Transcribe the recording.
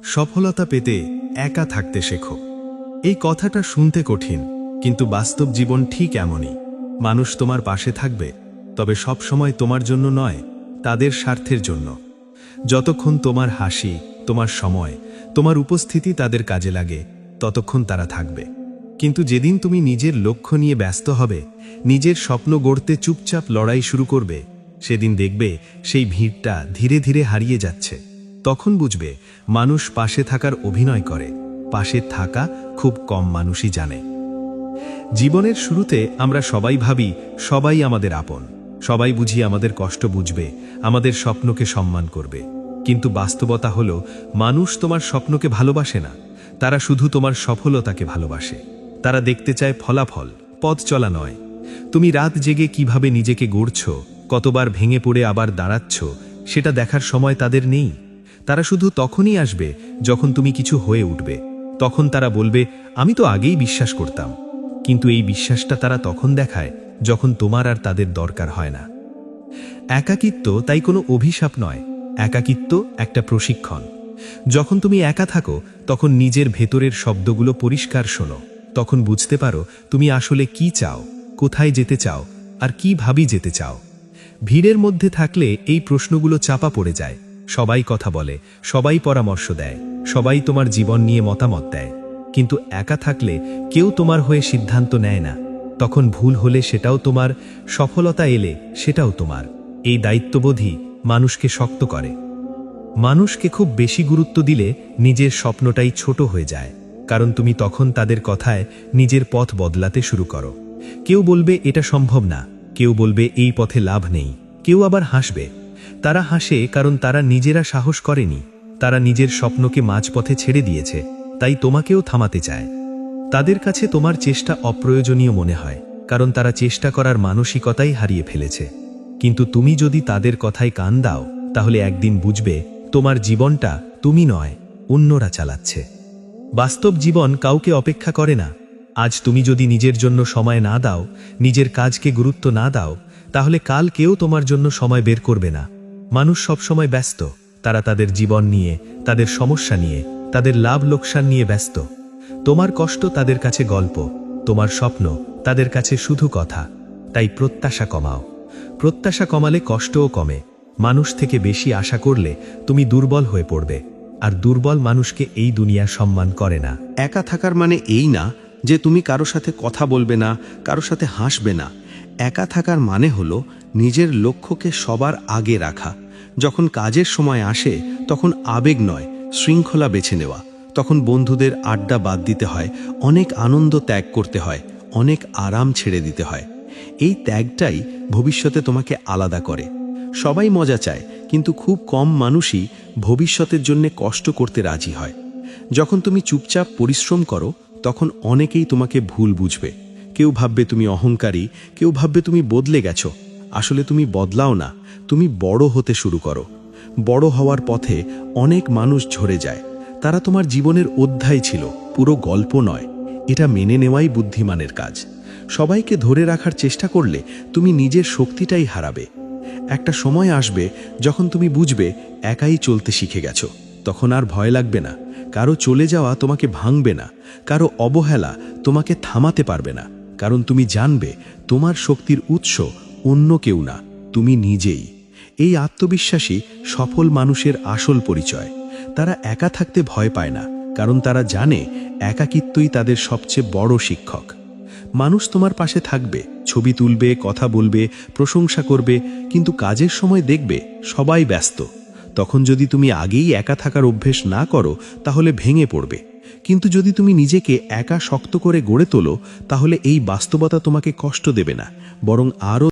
সফলতা পেতে একা থাকতে শেখো। এই কথাটা শুনতে কঠিন, কিন্তু বাস্তব জীবন ঠিক এমনই। মানুষ তোমার পাশে থাকবে, তবে সব সময় তোমার জন্য নয়, তাদের স্বার্থের জন্য। যতক্ষণ তোমার হাসি, তোমার সময়, তোমার উপস্থিতি তাদের কাজে লাগে, ততক্ষণ তারা থাকবে। কিন্তু যেদিন তুমি নিজের লক্ষ্য নিয়ে ব্যস্ত হবে, নিজের স্বপ্ন গড়তে চুপচাপ লড়াই শুরু করবে, সেদিন দেখবে সেই ভিড়টা ধীরে ধীরে হারিয়ে যাচ্ছে। তখন বুঝবে মানুষ পাশে থাকার অভিনয় করে, পাশে থাকা খুব কম মানুষই জানে। জীবনের শুরুতে আমরা সবাই ভাবি সবাই আমাদের আপন, সবাই বুঝি আমাদের কষ্ট বুঝবে, আমাদের স্বপ্নকে সম্মান করবে। কিন্তু বাস্তবতা হলো, মানুষ তোমার স্বপ্নকে ভালোবাসে না, তারা শুধু তোমার সফলতাকে ভালোবাসে। তারা দেখতে চায় ফলাফল, পথ চলা নয়। তুমি রাত জেগে কিভাবে নিজেকে গড়ছ, কতবার ভেঙে পড়ে আবার দাঁড়াচ্ছ, সেটা দেখার সময় তাদের নেই। তারা শুধু তখনই আসবে যখন তুমি কিছু হয়ে উঠবে। তখন তারা বলবে, আমি তো আগেই বিশ্বাস করতাম। কিন্তু এই বিশ্বাসটা তারা তখন দেখায় যখন তোমার আর তাদের দরকার হয় না। একাকিত্ব তাই কোনো অভিশাপ নয়, একাকিত্ব একটা প্রশিক্ষণ। যখন তুমি একা থাকো, তখন নিজের ভেতরের শব্দগুলো পরিষ্কার শোনো। তখন বুঝতে পারো তুমি আসলে কি চাও, কোথায় যেতে চাও, আর কিভাবে যেতে চাও। ভিড়ের মধ্যে থাকলে এই প্রশ্নগুলো চাপা পড়ে যায়। সবাই কথা বলে, সবাই পরামর্শ দেয়, সবাই তোমার জীবন নিয়ে মতামত দেয়। কিন্তু একা থাকলে কেউ তোমার হয়ে সিদ্ধান্ত নেয় না। তখন ভুল হলে সেটাও তোমার, সফলতা এলে সেটাও তোমার। এই দায়িত্ববোধই মানুষকে শক্ত করে। মানুষকে খুব বেশি গুরুত্ব দিলে নিজের স্বপ্নটাই ছোট হয়ে যায়, কারণ তুমি তখন তাদের কথায় নিজের পথ বদলাতে শুরু করো। কেউ বলবে এটা সম্ভব না, কেউ বলবে এই পথে লাভ নেই, কেউ আবার হাসবে। তারা হাসে কারণ তারা নিজেরা সাহস করেনি, তারা নিজের স্বপ্নকে মাঝপথে ছেড়ে দিয়েছে, তাই তোমাকেও থামাতে চায়। তাদের কাছে তোমার চেষ্টা অপ্রয়োজনীয় মনে হয়, কারণ তারা চেষ্টা করার মানসিকতাই হারিয়ে ফেলেছে। কিন্তু তুমি যদি তাদের কথায় কান দাও, তাহলে একদিন বুঝবে তোমার জীবনটা তুমি নয়, অন্যরা চালাচ্ছে। বাস্তব জীবন কাউকে অপেক্ষা করে না। আজ তুমি যদি নিজের জন্য সময় না দাও, নিজের কাজকে গুরুত্ব না দাও, তাহলে কাল কেউ তোমার জন্য সময় বের করবে না। মানুষ সবসময় ব্যস্ত, তারা তাদের জীবন নিয়ে, তাদের সমস্যা নিয়ে, তাদের লাভ লোকসান নিয়ে ব্যস্ত। তোমার কষ্ট তাদের কাছে গল্প, তোমার স্বপ্ন তাদের কাছে শুধু কথা। তাই প্রত্যাশা কমাও। প্রত্যাশা কমালে কষ্টও কমে। মানুষ থেকে বেশি আশা করলে তুমি দুর্বল হয়ে পড়বে, আর দুর্বল মানুষকে এই দুনিয়া সম্মান করে না। একা থাকার মানে এই না যে তুমি কারো সাথে কথা বলবে না, কারো সাথে হাসবে না। একা থাকার মানে হলো নিজের লক্ষ্যকে সবার আগে রাখা। যখন কাজের সময় আসে, তখন আবেগ নয়, শৃঙ্খলা বেছে নেওয়া। তখন বন্ধুদের আড্ডা বাদ দিতে হয়, অনেক আনন্দ ত্যাগ করতে হয়, অনেক আরাম ছেড়ে দিতে হয়। এই ত্যাগটাই ভবিষ্যতে তোমাকে আলাদা করে। সবাই মজা চায়, কিন্তু খুব কম মানুষই ভবিষ্যতের জন্য কষ্ট করতে রাজি হয়। যখন তুমি চুপচাপ পরিশ্রম করো, তখন অনেকেই তোমাকে ভুল বুঝবে। কেউ ভাববে তুমি অহংকারী, কেউ ভাববে তুমি বদলে গেছো। আসলে তুমি বদলাও না, তুমি বড় হতে শুরু করো। বড় হওয়ার পথে অনেক মানুষ ঝরে যায়। তারা তোমার জীবনের অধ্যায় ছিল, পুরো গল্প নয়। এটা মেনে নেওয়াই বুদ্ধিমানের কাজ। সবাইকে ধরে রাখার চেষ্টা করলে তুমি নিজের শক্তিটাই হারাবে। একটা সময় আসবে যখন তুমি বুঝবে একাই চলতে শিখে গেছো। তখন আর ভয় লাগবে না। কারো চলে যাওয়া তোমাকে ভাঙবে না, কারো অবহেলা তোমাকে থামাতে পারবে না। কারণ তুমি জানবে তোমার শক্তির উৎস অন্য কেউ না, তুমি নিজেই। এই আত্মবিশ্বাসী সফল মানুষের আসল পরিচয়। তারা একা থাকতে ভয় পায় না, কারণ তারা জানে একাকিত্বই তাদের সবচেয়ে বড় শিক্ষক। মানুষ তোমার পাশে থাকবে, ছবি তুলবে, কথা বলবে, প্রশংসা করবে, কিন্তু কাজের সময় দেখবে সবাই ব্যস্ত। তখন যদি তুমি আগেই একা থাকার অভ্যেস না করো, তাহলে ভেঙে পড়বে। কিন্তু যদি তুমি নিজেকে একা শক্ত করে গড়ে তোলো, তাহলে এই বাস্তবতা তোমাকে কষ্ট দেবে না, বরং আরও